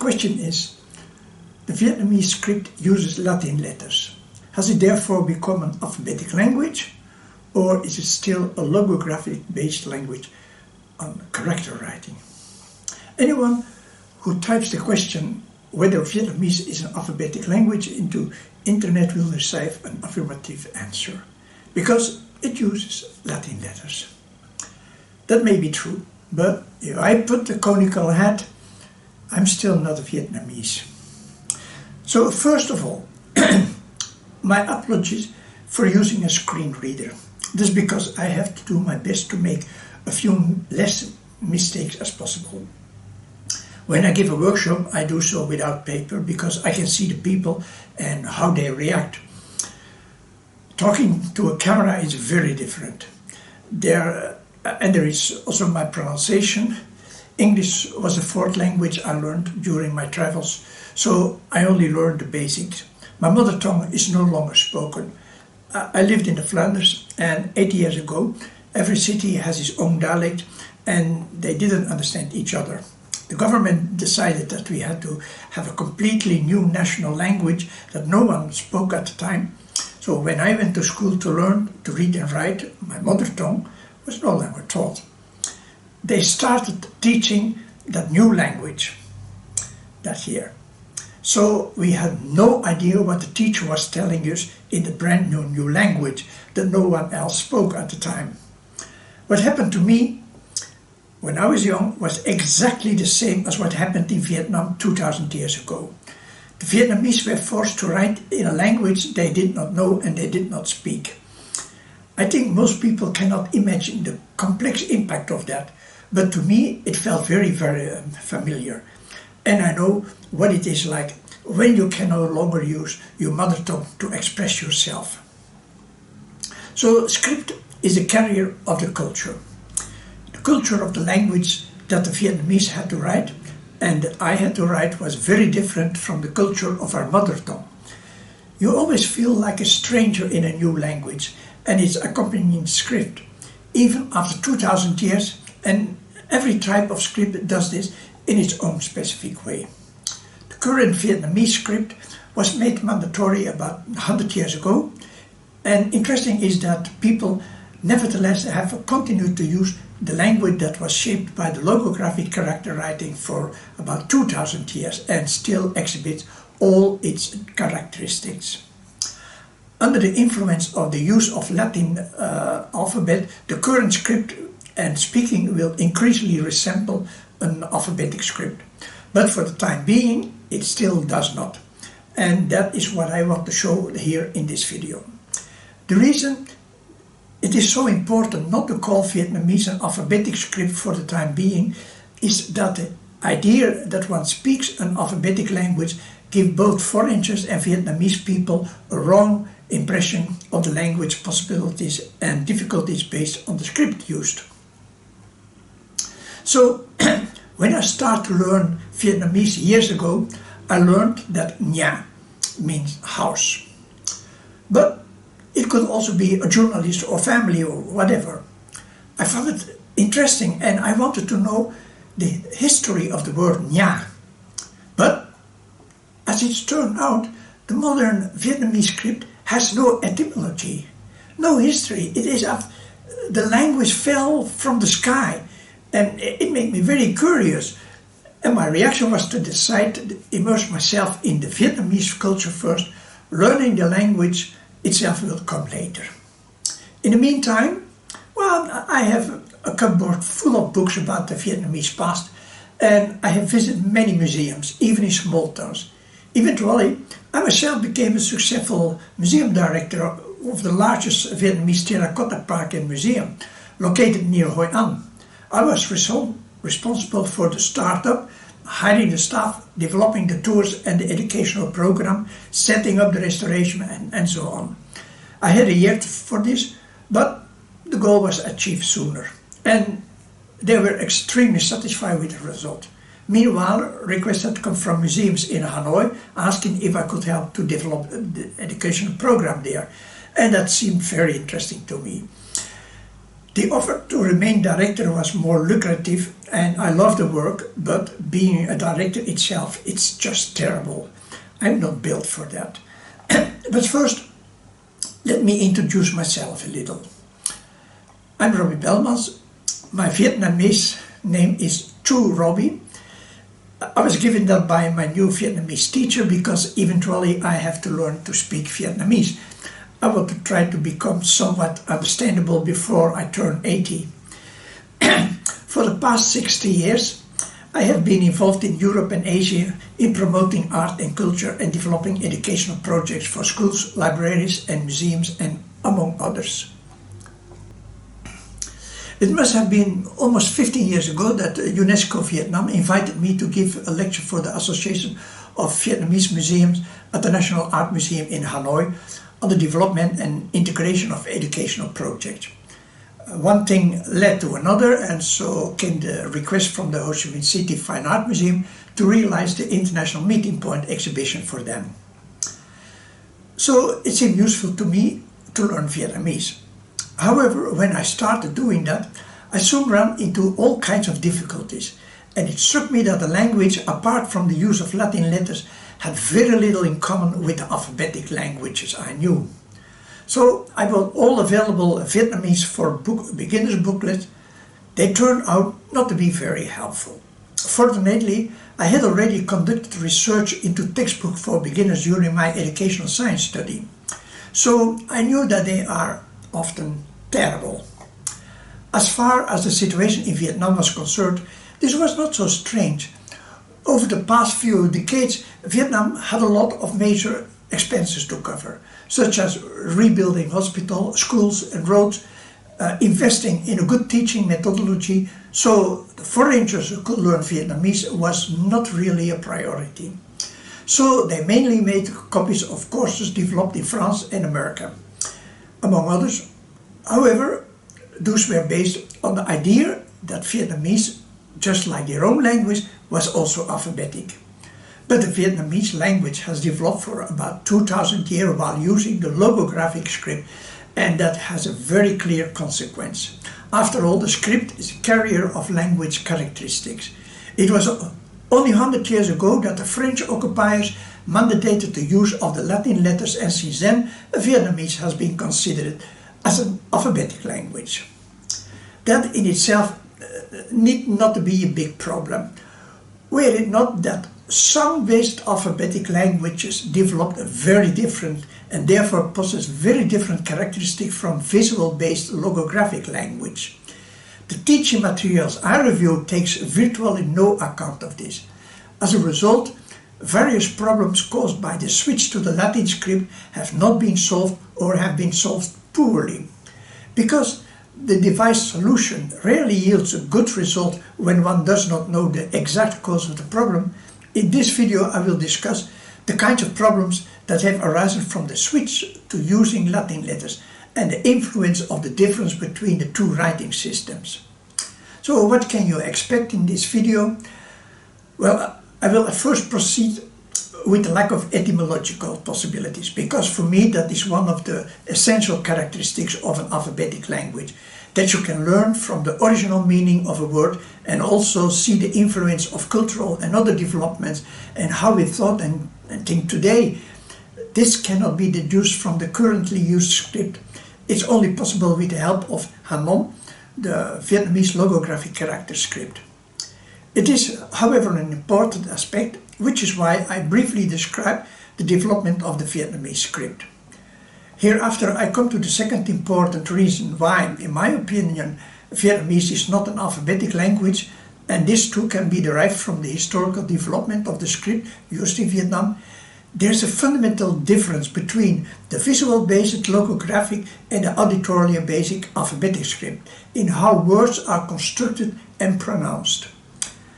question is, the Vietnamese script uses Latin letters. Has it therefore become an alphabetic language, or is it still a logographic-based language on character writing? Anyone who types the question whether Vietnamese is an alphabetic language into internet will receive an affirmative answer, because it uses Latin letters. That may be true, but if I put the conical hat, I'm still not a Vietnamese. So first of all, my apologies for using a screen reader. This is because I have to do my best to make a few less mistakes as possible. When I give a workshop, I do so without paper because I can see the people and how they react. Talking to a camera is very different. There is also my pronunciation. English was the fourth language I learned during my travels, so I only learned the basics. My mother tongue is no longer spoken. I lived in the Flanders, and 80 years ago, every city has its own dialect, and they didn't understand each other. The government decided that we had to have a completely new national language that no one spoke at the time. So when I went to school to learn to read and write, my mother tongue was no longer taught. They started teaching that new language, that year. So we had no idea what the teacher was telling us in the brand new language that no one else spoke at the time. What happened to me when I was young was exactly the same as what happened in Vietnam 2000 years ago. The Vietnamese were forced to write in a language they did not know and they did not speak. I think most people cannot imagine the complex impact of that, but to me it felt very familiar. And I know what it is like when you can no longer use your mother tongue to express yourself. So script is a carrier of the culture. The culture of the language that the Vietnamese had to write and that I had to write was very different from the culture of our mother tongue. You always feel like a stranger in a new language and its accompanying script, even after 2000 years, and every type of script does this in its own specific way. The current Vietnamese script was made mandatory about 100 years ago, and interesting is that people nevertheless have continued to use the language that was shaped by the logographic character writing for about 2000 years and still exhibits all its characteristics. Under the influence of the use of Latin alphabet, the current script and speaking will increasingly resemble an alphabetic script. But for the time being, it still does not. And that is what I want to show here in this video. The reason it is so important not to call Vietnamese an alphabetic script for the time being is that the idea that one speaks an alphabetic language gives both foreigners and Vietnamese people a wrong impression of the language possibilities and difficulties based on the script used. So, when I started to learn Vietnamese years ago, I learned that nhà means house. But it could also be a journalist or family or whatever. I found it interesting and I wanted to know the history of the word nhà. But, as it's turned out, the modern Vietnamese script has no etymology, no history. It is as the language fell from the sky. And it made me very curious. And my reaction was to decide to immerse myself in the Vietnamese culture first. Learning the language itself will come later. In the meantime, well, I have a cupboard full of books about the Vietnamese past. And I have visited many museums, even in small towns. Eventually, I myself became a successful museum director of the largest Vietnamese terracotta park and museum, located near Hoi An. I was responsible for the startup, hiring the staff, developing the tours and the educational program, setting up the restoration and so on. I had a year for this, but the goal was achieved sooner. And they were extremely satisfied with the result. Meanwhile, requests had come from museums in Hanoi asking if I could help to develop the educational program there. And that seemed very interesting to me. The offer to remain director was more lucrative, and I love the work, but being a director itself, it's just terrible. I'm not built for that. But first, let me introduce myself a little. I'm Roby Bellemans. My Vietnamese name is Chữ Roby. I was given that by my new Vietnamese teacher because eventually I have to learn to speak Vietnamese. I want to try to become somewhat understandable before I turn 80. For the past 60 years, I have been involved in Europe and Asia in promoting art and culture and developing educational projects for schools, libraries and museums, and among others. It must have been almost 15 years ago that UNESCO Vietnam invited me to give a lecture for the Association of Vietnamese Museums at the National Art Museum in Hanoi on the development and integration of educational projects. One thing led to another, and so came the request from the Ho Chi Minh City Fine Art Museum to realize the International Meeting Point exhibition for them. So it seemed useful to me to learn Vietnamese. However, when I started doing that, I soon ran into all kinds of difficulties, and it struck me that the language, apart from the use of Latin letters, had very little in common with the alphabetic languages I knew. So I bought all available Vietnamese for beginners booklets. They turned out not to be very helpful. Fortunately, I had already conducted research into textbooks for beginners during my educational science study. So I knew that they are often terrible. As far as the situation in Vietnam was concerned, this was not so strange. Over the past few decades, Vietnam had a lot of major expenses to cover, such as rebuilding hospitals, schools and roads, investing in a good teaching methodology, so the foreigners who could learn Vietnamese was not really a priority. So they mainly made copies of courses developed in France and America, among others. However, those were based on the idea that Vietnamese, just like their own language, was also alphabetic. But the Vietnamese language has developed for about 2000 years while using the logographic script, and that has a very clear consequence. After all, the script is a carrier of language characteristics. It was only 100 years ago that the French occupiers mandated the use of the Latin letters, and since then, Vietnamese has been considered as an alphabetic language. That in itself need not to be a big problem, were it not that sound-based alphabetic languages developed very different and therefore possess very different characteristics from visual-based logographic language. The teaching materials I reviewed takes virtually no account of this. As a result, various problems caused by the switch to the Latin script have not been solved or have been solved poorly. Because the devised solution rarely yields a good result when one does not know the exact cause of the problem, in this video I will discuss the kinds of problems that have arisen from the switch to using Latin letters and the influence of the difference between the two writing systems. So what can you expect in this video? Well, I will first proceed with the lack of etymological possibilities, because for me that is one of the essential characteristics of an alphabetic language, that you can learn from the original meaning of a word and also see the influence of cultural and other developments and how we thought and think today. This cannot be deduced from the currently used script. It's only possible with the help of Hán Nôm, the Vietnamese logographic character script. It is, however, an important aspect, which is why I briefly describe the development of the Vietnamese script. Hereafter I come to the second important reason why, in my opinion, Vietnamese is not an alphabetic language, and this too can be derived from the historical development of the script used in Vietnam. There's a fundamental difference between the visual-based logographic and the auditorial-based alphabetic script in how words are constructed and pronounced.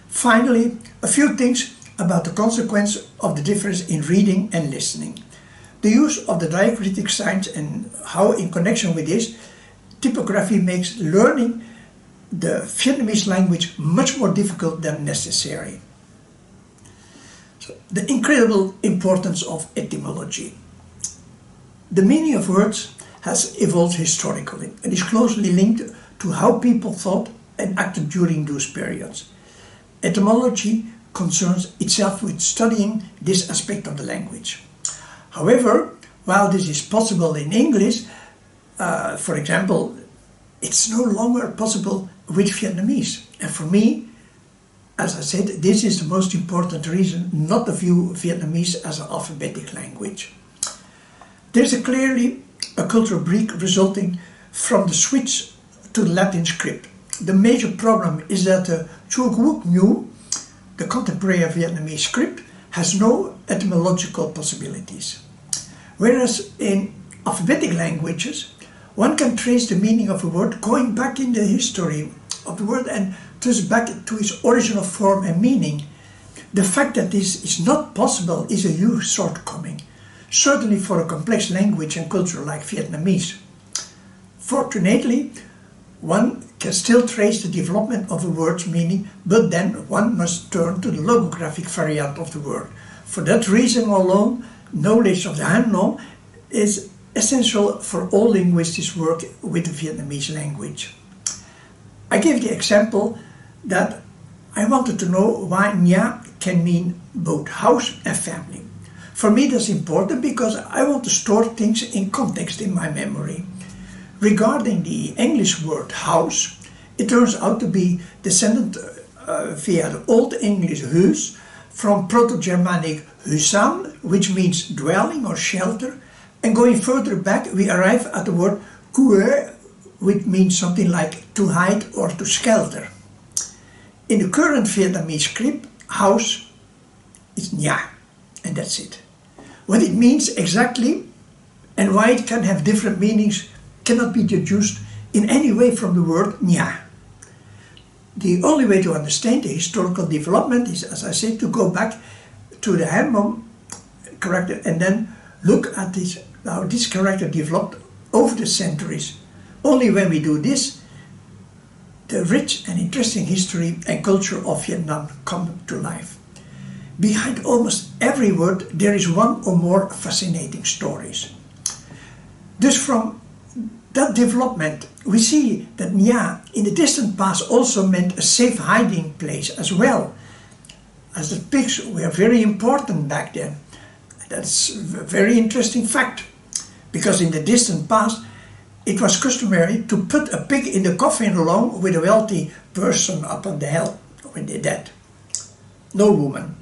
Finally, a few things about the consequence of the difference in reading and listening. The use of the diacritic signs and how, in connection with this, typography makes learning the Vietnamese language much more difficult than necessary. So, the incredible importance of etymology. The meaning of words has evolved historically and is closely linked to how people thought and acted during those periods. Etymology concerns itself with studying this aspect of the language. However, while this is possible in English, for example, it's no longer possible with Vietnamese. And for me, as I said, this is the most important reason not to view Vietnamese as an alphabetic language. There's clearly a cultural break resulting from the switch to the Latin script. The major problem is that the Chữ Nôm, the contemporary Vietnamese script, has no etymological possibilities. Whereas in alphabetic languages, one can trace the meaning of a word going back in the history of the word and thus back to its original form and meaning. The fact that this is not possible is a huge shortcoming, certainly for a complex language and culture like Vietnamese. Fortunately, one can still trace the development of a word's meaning, but then one must turn to the logographic variant of the word. For that reason alone, knowledge of the Hán Nôm is essential for all linguistics work with the Vietnamese language. I gave the example that I wanted to know why Nha can mean both house and family. For me that's important because I want to store things in context in my memory. Regarding the English word house, it turns out to be descended via the Old English huis from Proto-Germanic husan, which means dwelling or shelter, and going further back we arrive at the word kuer, which means something like to hide or to shelter. In the current Vietnamese script, house is nha, and that's it. What it means exactly and why it can have different meanings cannot be deduced in any way from the word nha. The only way to understand the historical development is, as I said, to go back to the Hán Nôm character and then look at this, how this character developed over the centuries. Only when we do this, the rich and interesting history and culture of Vietnam come to life. Behind almost every word there is one or more fascinating stories. Thus from that development we see that Nha in the distant past also meant a safe hiding place as well, as the pigs were very important back then. That's a very interesting fact, because in the distant past it was customary to put a pig in the coffin along with a wealthy person up on the hill when they died. No woman.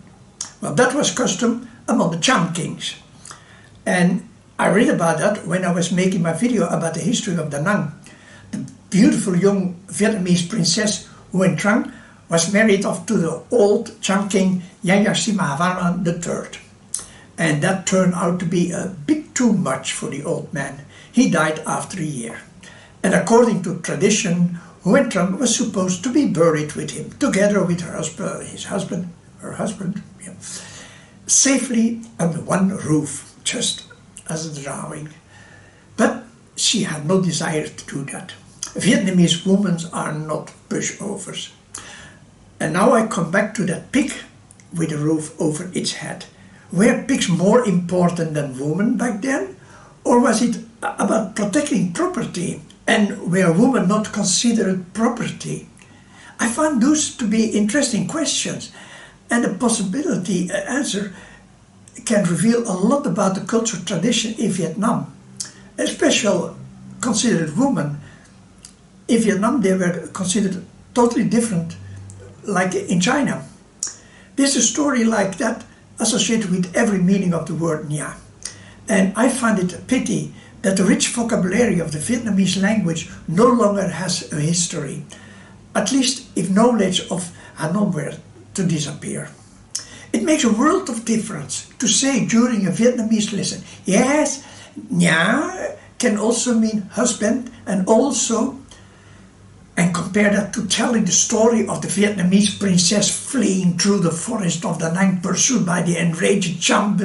Well, that was custom among the Cham kings. And I read about that when I was making my video about the history of Da Nang. The beautiful young Vietnamese princess Nguyen Trang was married off to the old Cham king Yayasimhavarman III. And that turned out to be a bit too much for the old man. He died after a year. And according to tradition, Nguyen Trang was supposed to be buried with him, together with her husband, safely under one roof, just as a drawing. But she had no desire to do that. Vietnamese women are not pushovers. And now I come back to that pig with a roof over its head. Were pigs more important than women back then? Or was it about protecting property? And were women not considered property? I found those to be interesting questions, and the possibility answer can reveal a lot about the cultural tradition in Vietnam, especially considered women. In Vietnam they were considered totally different, like in China. There's a story like that associated with every meaning of the word Nha. And I find it a pity that the rich vocabulary of the Vietnamese language no longer has a history, at least if knowledge of Hán Nôm were to disappear. It makes a world of difference to say during a Vietnamese lesson, yes, Nha can also mean husband, and also, and compare that to telling the story of the Vietnamese princess fleeing through the forest of Da Nang pursued by the enraged Cham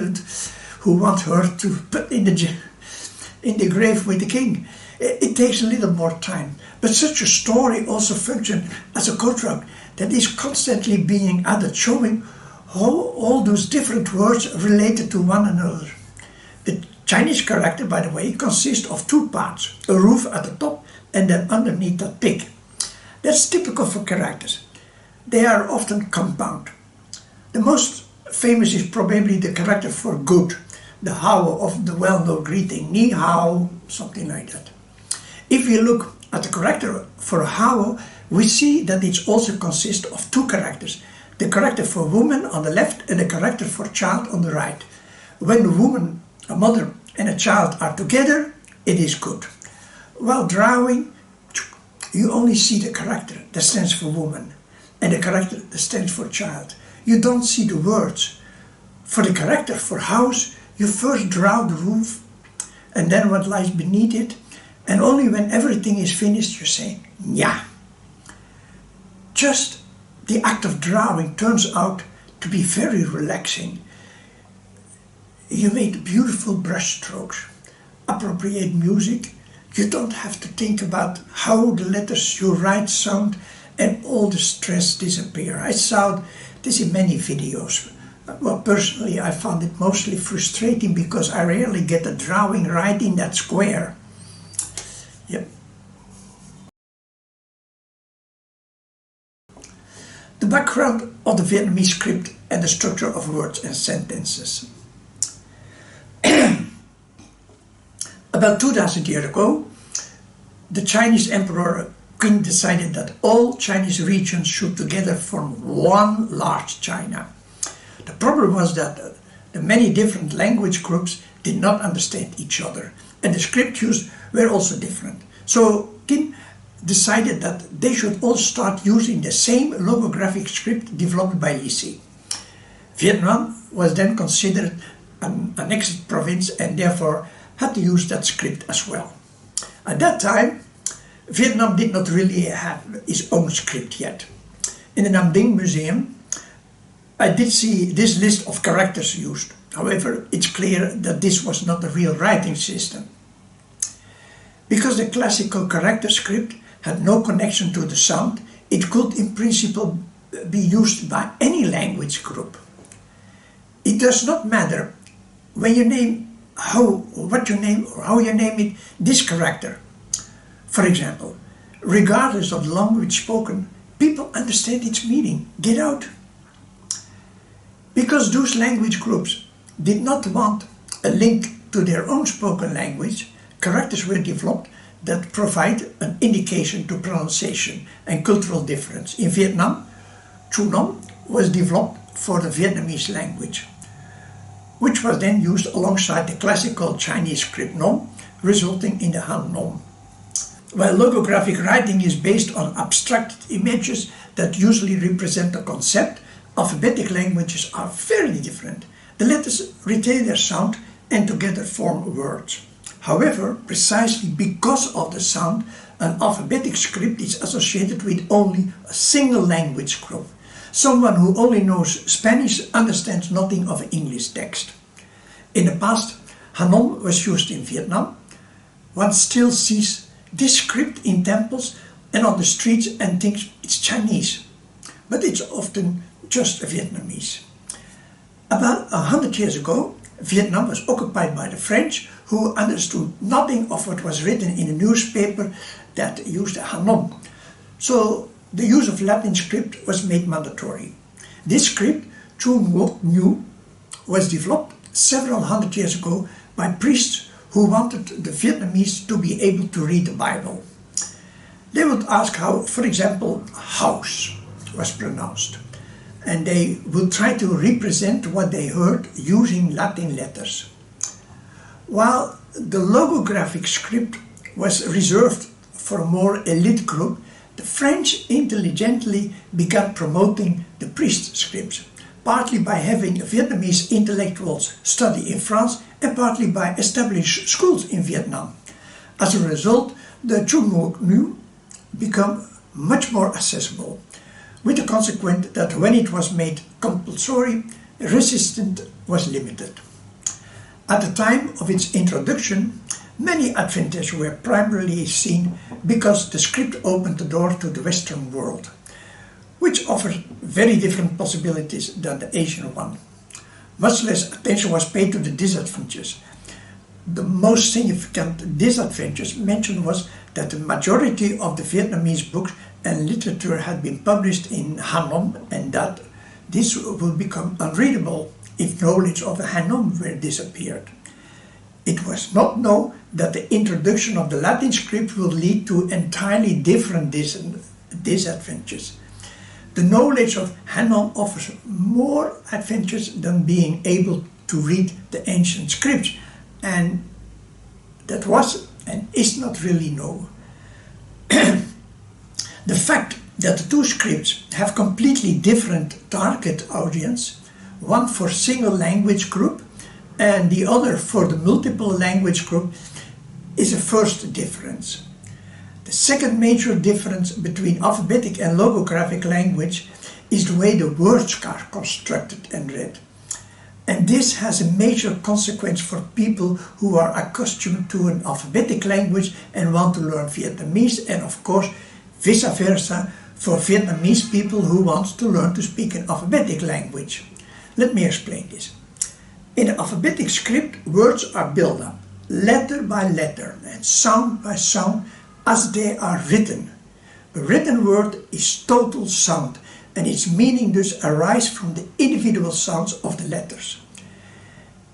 who want her to put in the grave with the king. It takes a little more time, but such a story also functions as a culture that is constantly being added, showing how all those different words related to one another. The Chinese character, by the way, consists of two parts, a roof at the top and then underneath that pig. That's typical for characters. They are often compound. The most famous is probably the character for good, the how of the well-known greeting, ni hao, something like that. If we look at the character for how, we see that it also consists of two characters, the character for woman on the left and the character for child on the right. When a woman, a mother and a child are together, it is good. While drawing, you only see the character that stands for woman and the character that stands for child. You don't see the words. For the character for house, you first draw the roof and then what lies beneath it, and only when everything is finished you say, "Nya." Just the act of drawing turns out to be very relaxing. You make beautiful brush strokes, appropriate music. You don't have to think about how the letters you write sound, and all the stress disappear. I saw this in many videos. Well, personally, I found it mostly frustrating because I rarely get a drawing right in that square. Yep. The background of the Vietnamese script and the structure of words and sentences. About 2000 years ago, the Chinese Emperor Qin decided that all Chinese regions should together form one large China. The problem was that the many different language groups did not understand each other, and the script used were also different. So Qin decided that they should all start using the same logographic script developed by Lisi. Vietnam was then considered an annexed province and therefore had to use that script as well. At that time, Vietnam did not really have its own script yet. In the Nam Dinh Museum, I did see this list of characters used. However, it's clear that this was not a real writing system. Because the classical character script had no connection to the sound, it could in principle be used by any language group. It does not matter when you name what you name or how you name it, this character. For example, regardless of the language spoken, people understand its meaning. Get out. Because those language groups did not want a link to their own spoken language, characters were developed that provide an indication to pronunciation and cultural difference. In Vietnam, Chữ Nôm was developed for the Vietnamese language, which was then used alongside the classical Chinese script Nôm, resulting in the Hán Nôm. While logographic writing is based on abstract images that usually represent a concept, alphabetic languages are very different. The letters retain their sound and together form words. However, precisely because of the sound, an alphabetic script is associated with only a single language group. Someone who only knows Spanish understands nothing of English text. In the past, Hán Nôm was used in Vietnam. One still sees this script in temples and on the streets and thinks it's Chinese, but it's often just Vietnamese. About 100 years ago, Vietnam was occupied by the French, who understood nothing of what was written in a newspaper that used Hán Nôm. So the use of Latin script was made mandatory. This script, Chữ Nôm, was developed several hundred years ago by priests who wanted the Vietnamese to be able to read the Bible. They would ask how, for example, house was pronounced, and they would try to represent what they heard using Latin letters. While the logographic script was reserved for a more elite group, the French intelligently began promoting the priest scripts, partly by having Vietnamese intellectuals study in France and partly by established schools in Vietnam. As a result, the Chữ Nôm became much more accessible, with the consequence that when it was made compulsory, resistance was limited. At the time of its introduction, many advantages were primarily seen because the script opened the door to the Western world, which offered very different possibilities than the Asian one. Much less attention was paid to the disadvantages. The most significant disadvantage mentioned was that the majority of the Vietnamese books and literature had been published in Hán Nôm, and that this would become unreadable if knowledge of the Hán Nôm were disappeared. It was not known that the introduction of the Latin script would lead to entirely different disadvantages. The knowledge of Hán Nôm offers more advantages than being able to read the ancient scripts, and that was and is not really known. The fact that the two scripts have completely different target audience, one for single language group and the other for the multiple language group, is a first difference. The second major difference between alphabetic and logographic language is the way the words are constructed and read. And this has a major consequence for people who are accustomed to an alphabetic language and want to learn Vietnamese, and of course vice versa for Vietnamese people who want to learn to speak an alphabetic language. Let me explain this. In the alphabetic script, words are built up letter by letter and sound by sound as they are written. A written word is total sound, and its meaning thus arises from the individual sounds of the letters.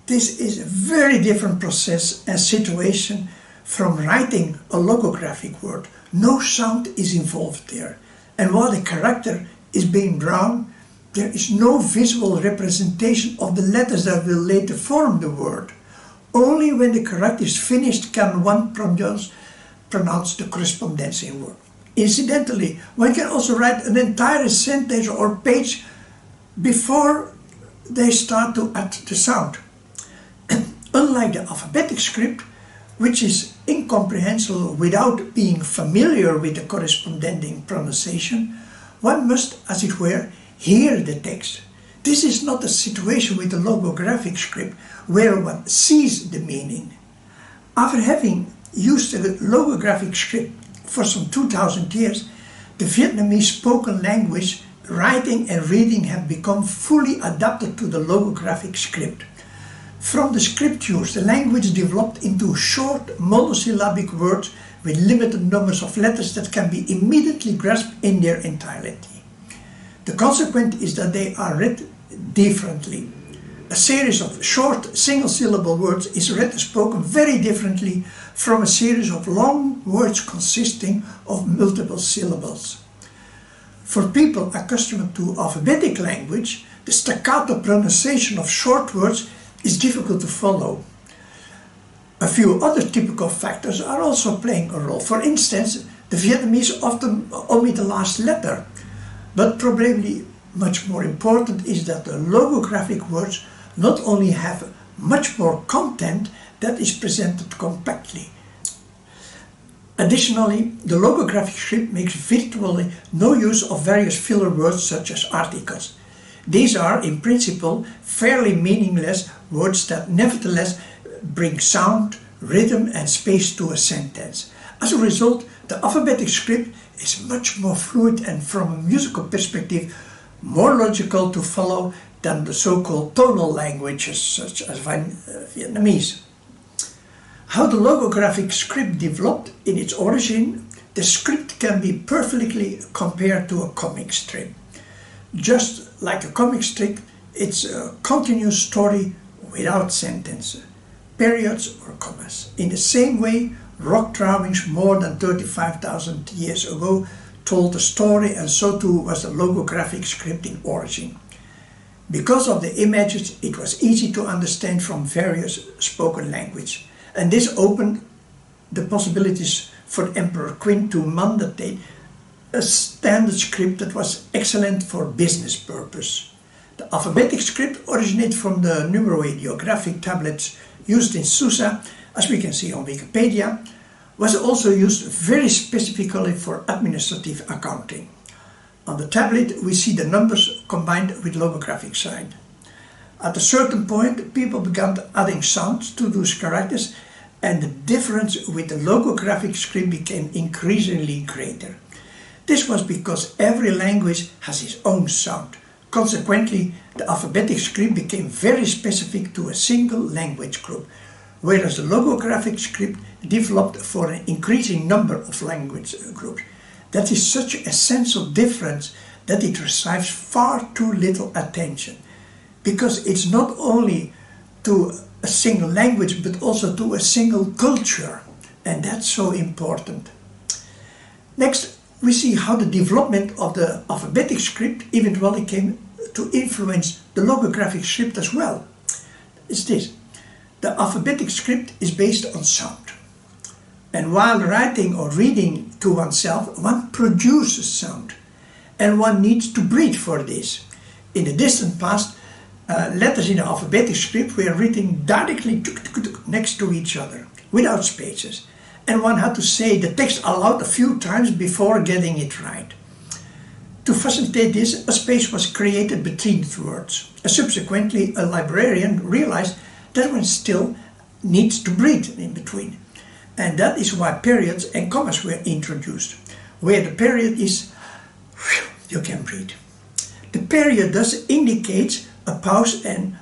This is a very different process and situation from writing a logographic word. No sound is involved there, and while the character is being drawn, there is no visual representation of the letters that will later form the word. Only when the character is finished can one pronounce the corresponding word. Incidentally, one can also write an entire sentence or page before they start to add the sound. Unlike the alphabetic script, which is incomprehensible without being familiar with the corresponding pronunciation, one must, as it were, hear the text. This is not a situation with the logographic script where one sees the meaning. After having used the logographic script for some 2000 years, the Vietnamese spoken language, writing and reading have become fully adapted to the logographic script. From the scriptures, the language developed into short monosyllabic words with limited numbers of letters that can be immediately grasped in their entirety. The consequence is that they are read differently. A series of short single-syllable words is read and spoken very differently from a series of long words consisting of multiple syllables. For people accustomed to alphabetic language, the staccato pronunciation of short words is difficult to follow. A few other typical factors are also playing a role. For instance, the Vietnamese often omit the last letter, but probably much more important is that the logographic words not only have much more content that is presented compactly. Additionally, the logographic script makes virtually no use of various filler words such as articles. These are, in principle, fairly meaningless words that nevertheless bring sound, rhythm and space to a sentence. As a result, the alphabetic script is much more fluid and, from a musical perspective, more logical to follow than the so-called tonal languages such as Vietnamese. How the logographic script developed in its origin, the script can be perfectly compared to a comic strip. Just like a comic strip, it's a continuous story without sentences, periods or commas. In the same way, rock drawings more than 35,000 years ago told a story, and so too was the logographic script in origin. Because of the images, it was easy to understand from various spoken language, and this opened the possibilities for Emperor Qin to mandate a standard script that was excellent for business purpose. The alphabetic script originated from the numeroideographic tablets used in Susa, as we can see on Wikipedia, was also used very specifically for administrative accounting. On the tablet we see the numbers combined with logographic sign. At a certain point people began adding sounds to those characters, and the difference with the logographic script became increasingly greater. This was because every language has its own sound. Consequently, the alphabetic script became very specific to a single language group. whereas the logographic script developed for an increasing number of language groups. That is such an essential difference that it receives far too little attention, because it's not only to a single language but also to a single culture, and that's so important. Next, we see how the development of the alphabetic script eventually came to influence the logographic script as well. It's this: the alphabetic script is based on sound, and while writing or reading to oneself, one produces sound, and one needs to breathe for this. In the distant past, letters in the alphabetic script were written directly next to each other, without spaces, and one had to say the text aloud a few times before getting it right. To facilitate this, a space was created between the words. Subsequently, a librarian realized that one still needs to breathe in between, and that is why periods and commas were introduced. Where the period is, you can breathe. The period thus indicates a pause and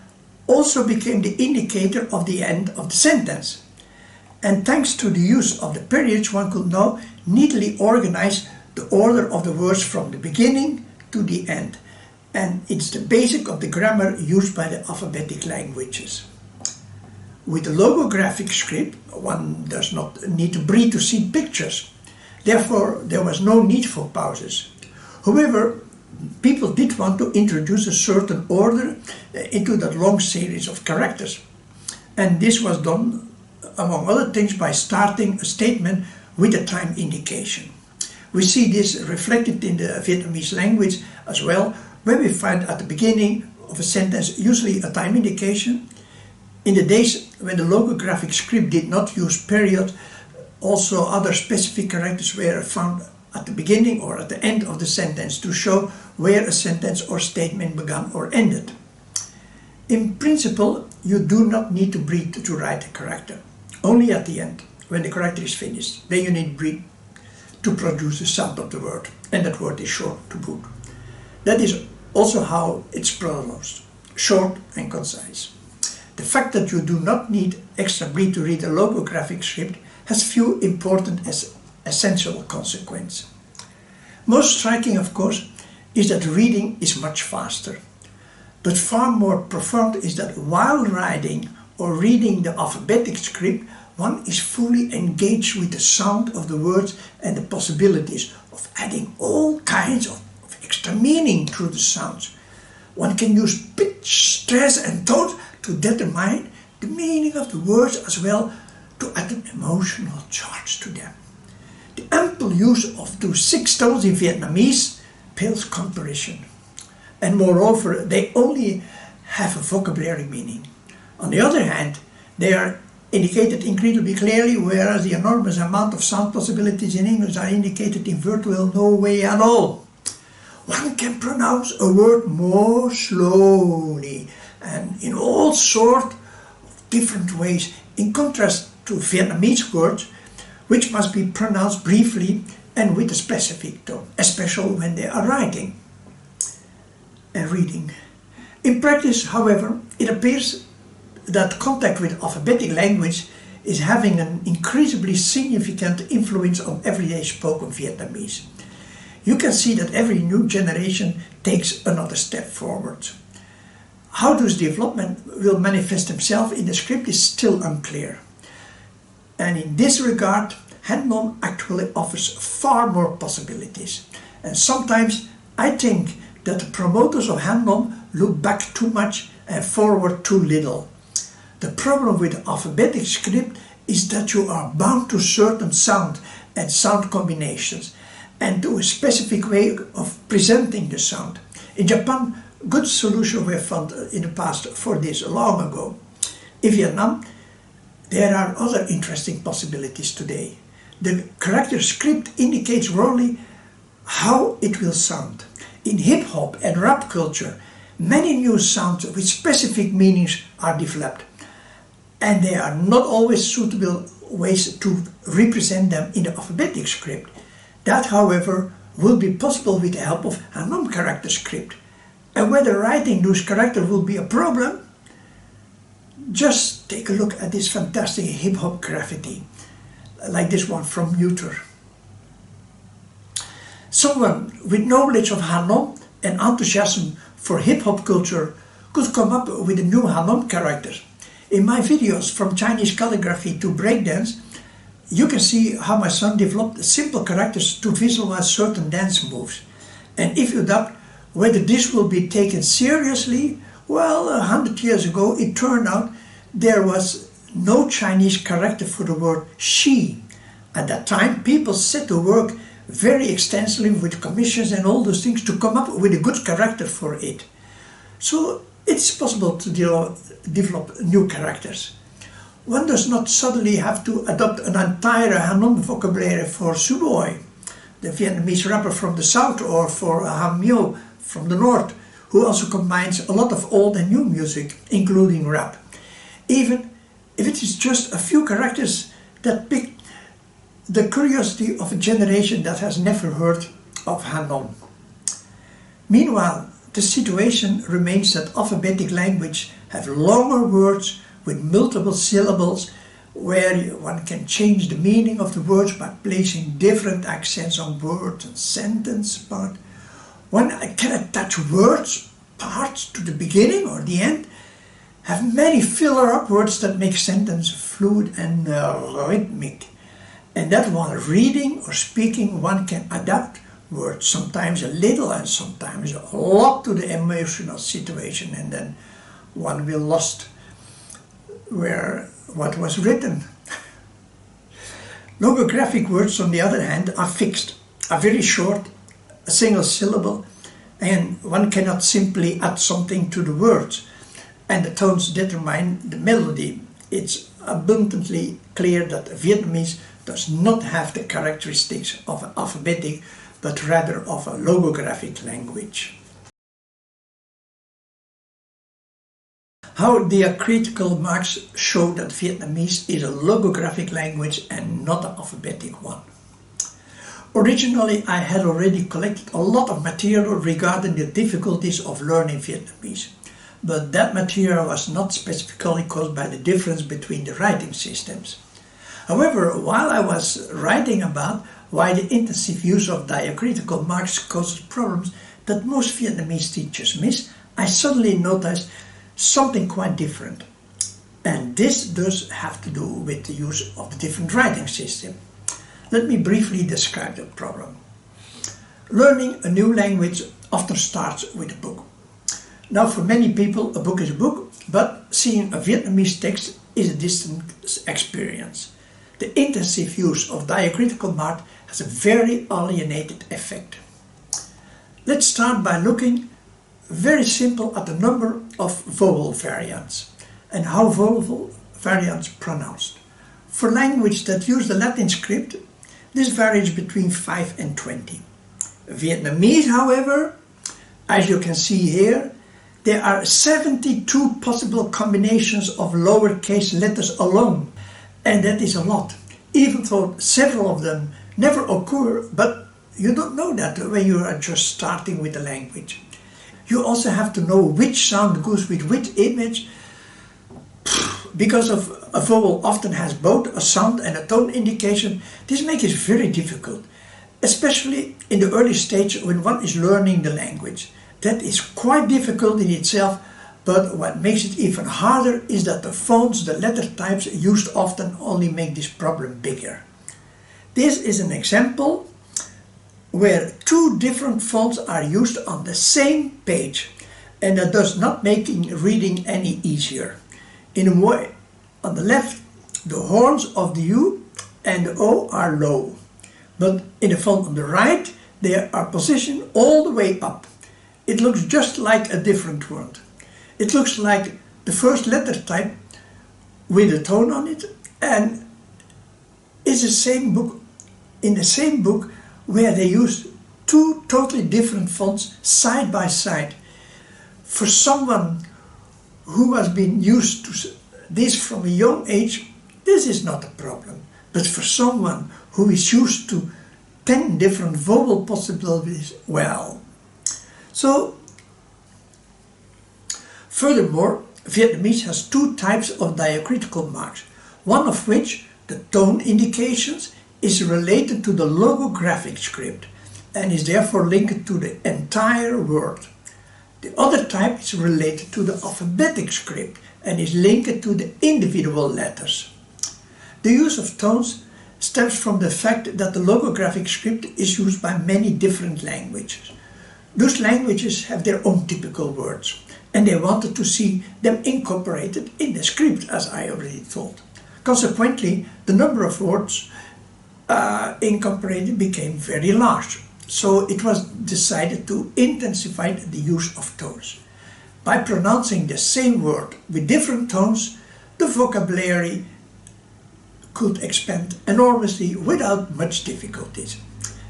also became the indicator of the end of the sentence. And thanks to the use of the periods, one could now neatly organize the order of the words from the beginning to the end. And it's the basic of the grammar used by the alphabetic languages. With the logographic script, one does not need to breathe to see pictures. Therefore, there was no need for pauses. However, people did want to introduce a certain order into that long series of characters. And this was done, among other things, by starting a statement with a time indication. We see this reflected in the Vietnamese language as well, where we find at the beginning of a sentence usually a time indication. In the days when the logographic script did not use period, also other specific characters were found at the beginning or at the end of the sentence to show where a sentence or statement began or ended. In principle, you do not need to breathe to write a character. Only at the end, when the character is finished, then you need breathe to produce the sound of the word, and that word is short to boot. That is also how it's pronounced, short and concise. The fact that you do not need extra breath to read a logographic script has few important essential consequences. Most striking, of course, is that reading is much faster. But far more profound is that while writing or reading the alphabetic script, one is fully engaged with the sound of the words and the possibilities of adding all kinds of extra meaning through the sounds. One can use pitch, stress and tone to determine the meaning of the words as well, to add an emotional charge to them. The ample use of those 6 tones in Vietnamese pales comparison, and moreover they only have a vocabulary meaning. On the other hand, they are indicated incredibly clearly, whereas the enormous amount of sound possibilities in English are indicated in virtually no way at all. One can pronounce a word more slowly and in all sorts of different ways, in contrast to Vietnamese words, which must be pronounced briefly and with a specific tone, especially when they are writing and reading. In practice, however, it appears that contact with alphabetic language is having an increasingly significant influence on everyday spoken Vietnamese. You can see that every new generation takes another step forward. How this development will manifest themselves in the script is still unclear. And in this regard, Hán Nôm actually offers far more possibilities. And sometimes I think that the promoters of Hán Nôm look back too much and forward too little. The problem with the alphabetic script is that you are bound to certain sound and sound combinations and to a specific way of presenting the sound. In Japan, good solutions were found in the past for this long ago. In Vietnam, there are other interesting possibilities today. The character script indicates wrongly how it will sound. In hip-hop and rap culture, many new sounds with specific meanings are developed, and there are not always suitable ways to represent them in the alphabetic script. That, however, will be possible with the help of Hán Nôm character script. And whether writing those characters will be a problem, Just take a look at this fantastic hip-hop graffiti, like this one from Neuter. Someone with knowledge of Hán Nôm and enthusiasm for hip-hop culture could come up with a new Hán Nôm character. In my videos from Chinese calligraphy to breakdance, you can see how my son developed simple characters to visualize certain dance moves. And if you doubt whether this will be taken seriously, well, 100 years ago it turned out there was no Chinese character for the word she. At that time, people set to work very extensively with commissions and all those things to come up with a good character for it. So it's possible to develop new characters. One does not suddenly have to adopt an entire Hán Nôm vocabulary for Suboi, the Vietnamese rapper from the south, or for Ham Myo from the north, who also combines a lot of old and new music, including rap. Even if it is just a few characters that pick the curiosity of a generation that has never heard of Hán Nôm. Meanwhile, the situation remains that alphabetic language have longer words with multiple syllables where one can change the meaning of the words by placing different accents on words and sentence part. One can attach words, parts to the beginning or the end, have many filler-up words that make sentence fluid and rhythmic. And that while reading or speaking, one can adapt words, sometimes a little and sometimes a lot to the emotional situation, and then one will lost where what was written. Logographic words, on the other hand, are fixed, are very short, a single syllable, and one cannot simply add something to the words, and the tones determine the melody. It's abundantly clear that Vietnamese does not have the characteristics of an alphabetic, but rather of a logographic language. How diacritical marks show that Vietnamese is a logographic language and not an alphabetic one. Originally, I had already collected a lot of material regarding the difficulties of learning Vietnamese, but that material was not specifically caused by the difference between the writing systems. However, while I was writing about why the intensive use of diacritical marks causes problems that most Vietnamese teachers miss, I suddenly noticed something quite different. And this does have to do with the use of the different writing system. Let me briefly describe the problem. Learning a new language often starts with a book. Now, for many people, a book is a book, but seeing a Vietnamese text is a distant experience. The intensive use of diacritical mark has a very alienated effect. Let's start by looking very simple at the number of vowel variants and how vowel variants pronounced. For languages that use the Latin script, this varies between 5 and 20. Vietnamese, however, as you can see here, there are 72 possible combinations of lowercase letters alone, and that is a lot, even though several of them never occur, but you don't know that when you are just starting with the language. You also have to know which sound goes with which image, because of a vowel often has both a sound and a tone indication. This makes it very difficult, especially in the early stage when one is learning the language. That is quite difficult in itself, but what makes it even harder is that the fonts, the letter types used often only make this problem bigger. This is an example where two different fonts are used on the same page, and that does not make reading any easier. In a way, on the left, the horns of the U and the O are low, but in the font on the right, they are positioned all the way up. It looks just like a different word. It looks like the first letter type with a tone on it, and it's the same book, in the same book where they used two totally different fonts side by side. For someone who has been used to this from a young age, this is not a problem. But for someone who is used to 10 different vowel possibilities, well. So, furthermore, Vietnamese has two types of diacritical marks, one of which, the tone indications, is related to the logographic script and is therefore linked to the entire word. The other type is related to the alphabetic script and is linked to the individual letters. The use of tones stems from the fact that the logographic script is used by many different languages. Those languages have their own typical words, and they wanted to see them incorporated in the script, as I already told. Consequently, the number of words incorporated became very large, so it was decided to intensify the use of tones. By pronouncing the same word with different tones, the vocabulary could expand enormously without much difficulties.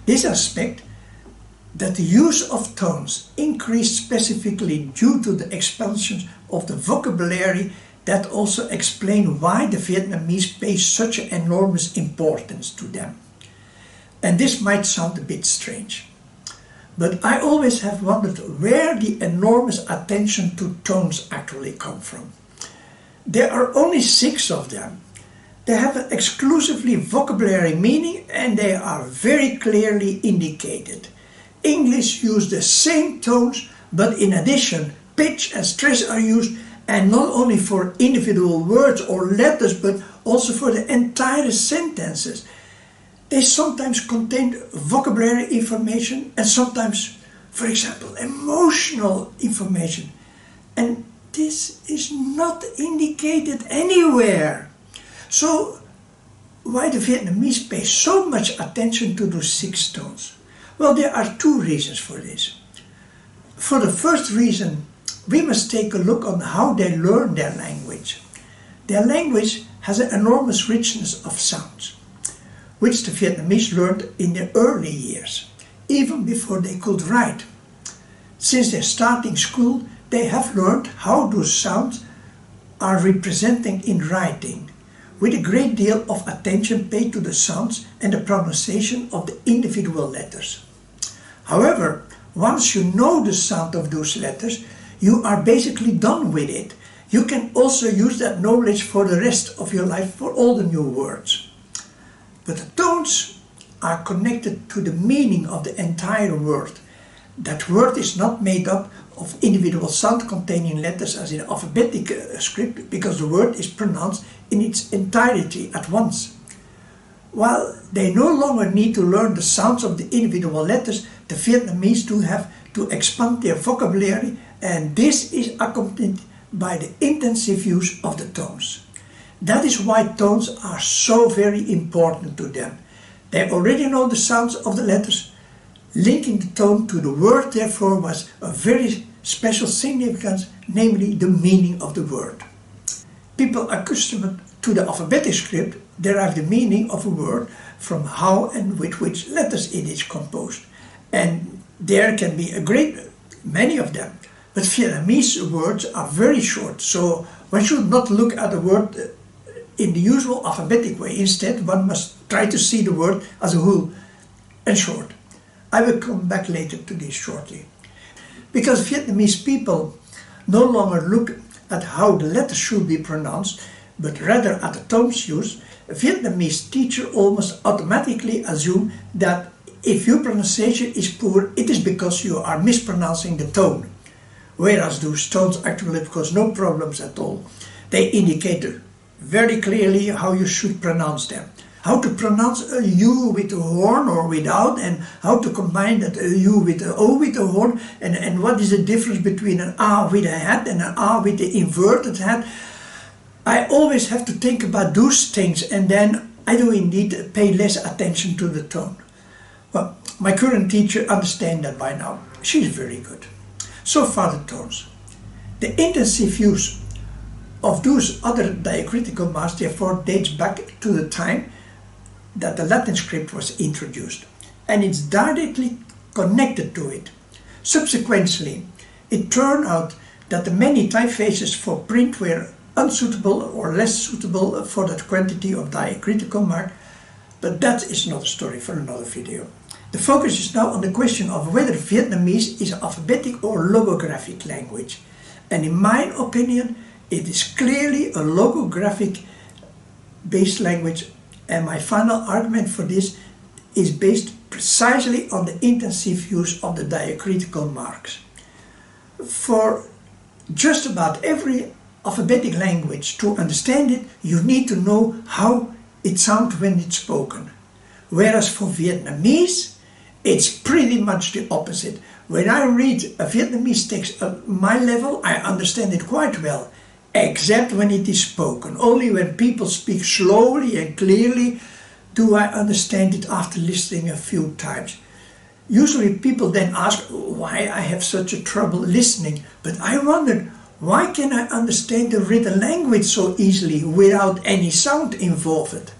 This aspect, that the use of tones increased specifically due to the expansion of the vocabulary, that also explains why the Vietnamese pays such an enormous importance to them. And this might sound a bit strange, but I always have wondered where the enormous attention to tones actually come from. There are only 6 of them. They have an exclusively vocabulary meaning and they are very clearly indicated. English use the same tones, but in addition, pitch and stress are used, and not only for individual words or letters, but also for the entire sentences. They sometimes contain vocabulary information and sometimes, for example, emotional information. And this is not indicated anywhere. So, why the Vietnamese pay so much attention to those 6 tones? Well, there are 2 reasons for this. For the first reason, we must take a look on how they learn their language. Their language has an enormous richness of sounds, which the Vietnamese learned in their early years, even before they could write. Since their starting school, they have learned how those sounds are represented in writing, with a great deal of attention paid to the sounds and the pronunciation of the individual letters. However, once you know the sound of those letters, you are basically done with it. You can also use that knowledge for the rest of your life for all the new words. But the tones are connected to the meaning of the entire word. That word is not made up of individual sound-containing letters as in alphabetic script, because the word is pronounced in its entirety at once. While they no longer need to learn the sounds of the individual letters, the Vietnamese do have to expand their vocabulary, and this is accompanied by the intensive use of the tones. That is why tones are so very important to them. They already know the sounds of the letters. Linking the tone to the word, therefore, was a very special significance, namely the meaning of the word. People accustomed to the alphabetic script derive the meaning of a word from how and with which letters it is composed. And there can be a great many of them. But Vietnamese words are very short, so one should not look at a word in the usual alphabetic way. Instead, one must try to see the word as a whole and short. I will come back later to this shortly. Because Vietnamese people no longer look at how the letters should be pronounced, but rather at the tones used, a Vietnamese teacher almost automatically assumes that if your pronunciation is poor, it is because you are mispronouncing the tone. Whereas those tones actually cause no problems at all. They indicate very clearly how you should pronounce them. How to pronounce a U with a horn or without, and how to combine that U with an O with a horn, and what is the difference between an A with a hat and an A with the inverted hat. I always have to think about those things, and then I do indeed pay less attention to the tone. Well, my current teacher understands that by now. She's very good. So far the tones. The intensive use of those other diacritical marks therefore dates back to the time that the Latin script was introduced, and it's directly connected to it. Subsequently, it turned out that the many typefaces for print were unsuitable or less suitable for that quantity of diacritical mark, but that is not a story for another video. The focus is now on the question of whether Vietnamese is an alphabetic or logographic language, and in my opinion, It is clearly a logographic based language, and my final argument for this is based precisely on the intensive use of the diacritical marks. For just about every alphabetic language, to understand it, you need to know how it sounds when it's spoken. Whereas for Vietnamese, it's pretty much the opposite. When I read a Vietnamese text at my level, I understand it quite well, except when it is spoken. Only when people speak slowly and clearly do I understand it after listening a few times. Usually people then ask why I have such a trouble listening, but I wondered, why can I understand the written language so easily without any sound involved?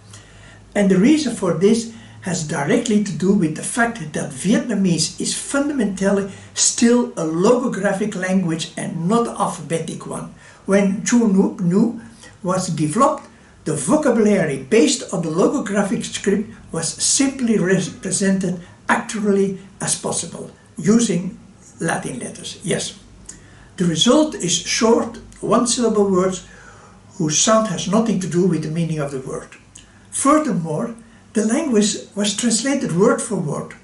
And the reason for this has directly to do with the fact that Vietnamese is fundamentally still a logographic language and not an alphabetic one. When Chữ Nôm was developed, the vocabulary based on the logographic script was simply represented accurately as possible, using Latin letters. Yes. The result is short, one-syllable words whose sound has nothing to do with the meaning of the word. Furthermore, the language was translated word for word.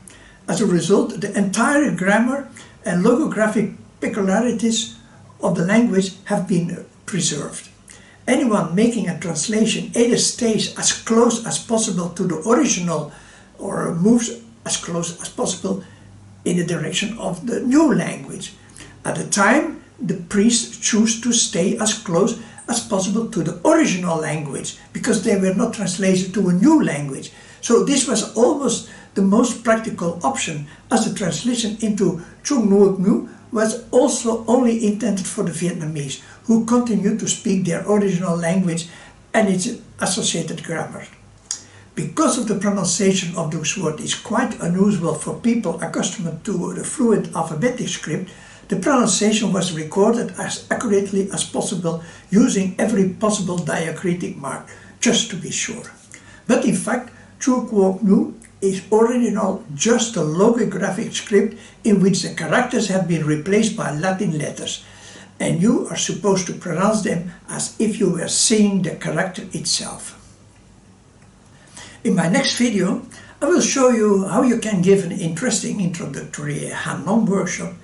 As a result, the entire grammar and logographic peculiarities of the language have been preserved. Anyone making a translation either stays as close as possible to the original or moves as close as possible in the direction of the new language. At the time, the priests choose to stay as close as possible to the original language because they were not translated to a new language. So this was almost the most practical option, as the translation into Chữ Nôm was also only intended for the Vietnamese, who continued to speak their original language and its associated grammar. Because of the pronunciation of those words is quite unusual for people accustomed to the fluent alphabetic script, the pronunciation was recorded as accurately as possible using every possible diacritic mark, just to be sure. But in fact, Chữ Nôm is original just a logographic script in which the characters have been replaced by Latin letters, and you are supposed to pronounce them as if you were seeing the character itself. In my next video, I will show you how you can give an interesting introductory Hán Nôm workshop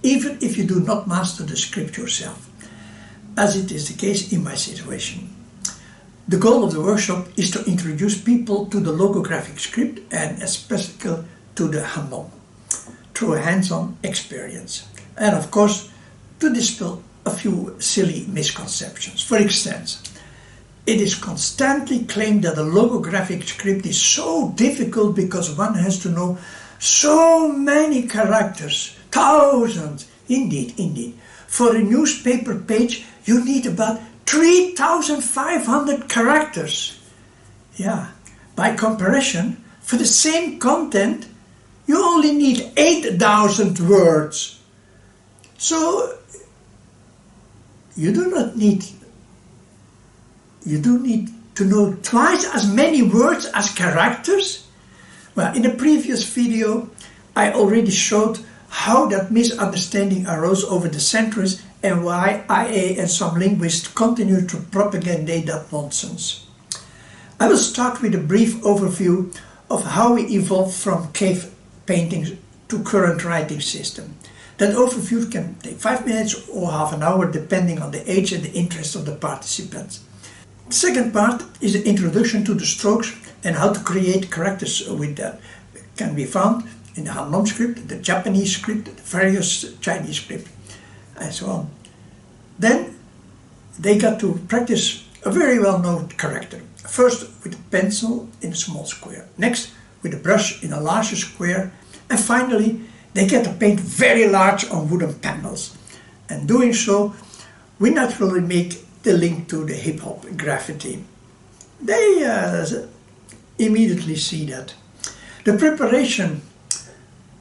even if you do not master the script yourself, as it is the case in my situation. The goal of the workshop is to introduce people to the logographic script and especially to the Hán Nôm through a hands-on experience. And of course, to dispel a few silly misconceptions. For instance, it is constantly claimed that the logographic script is so difficult because one has to know so many characters, thousands. Indeed. For a newspaper page, you need about 3,500 characters. Yeah, by comparison, for the same content, you only need 8,000 words. So, you do need to know twice as many words as characters? Well, in a previous video, I already showed how that misunderstanding arose over the centuries and why IA and some linguists continue to propagate that nonsense. I will start with a brief overview of how we evolved from cave paintings to current writing system. That overview can take 5 minutes or half an hour depending on the age and the interest of the participants. The second part is the introduction to the strokes and how to create characters with that. It can be found in the Hán Nôm script, the Japanese script, the various Chinese script, and so on. Then they got to practice a very well-known character. First with a pencil in a small square, next with a brush in a larger square, and finally they get to paint very large on wooden panels. And doing so, we naturally make the link to the hip-hop graffiti. They immediately see that. The preparation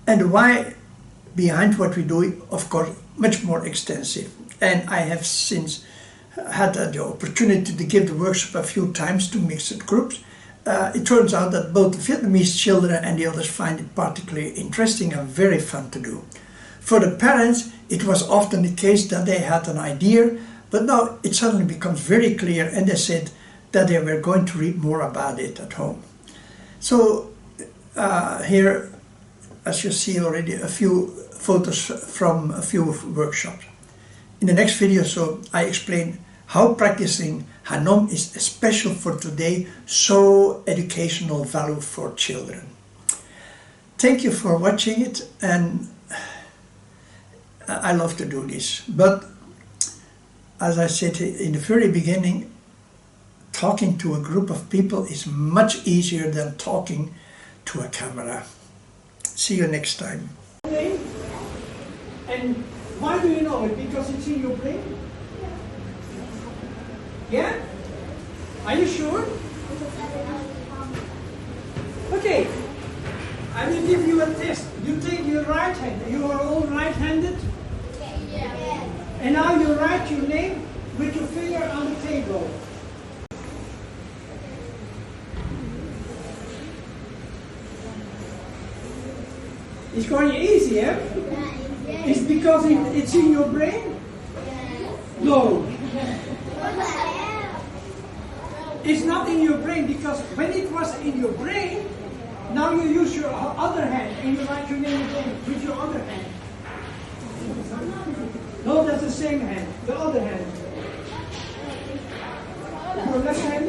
and the why behind what we do, of course, much more extensive. And I have since had the opportunity to give the workshop a few times to mixed groups. It turns out that both the Vietnamese children and the others find it particularly interesting and very fun to do. For the parents, it was often the case that they had an idea, But now it suddenly becomes very clear, and they said that they were going to read more about it at home. So here, as you see already, a few photos from a few workshops. In the next video, so I explain how practicing Hán Nôm is special for today, so educational value for children. Thank you for watching it, and I love to do this. But as I said in the very beginning, talking to a group of people is much easier than talking to a camera. See you next time. And why do you know it? Because it's in your brain? Yeah? Are you sure? Okay. I will give you a test. You take your right hand. You are all right-handed? Yeah. And now you write your name with your finger on the table. It's going easy, eh? It's because it's in your brain? No. It's not in your brain, because when it was in your brain, now you use your other hand and you write your name again with your other hand. No, that's the same hand, the other hand. Your left hand.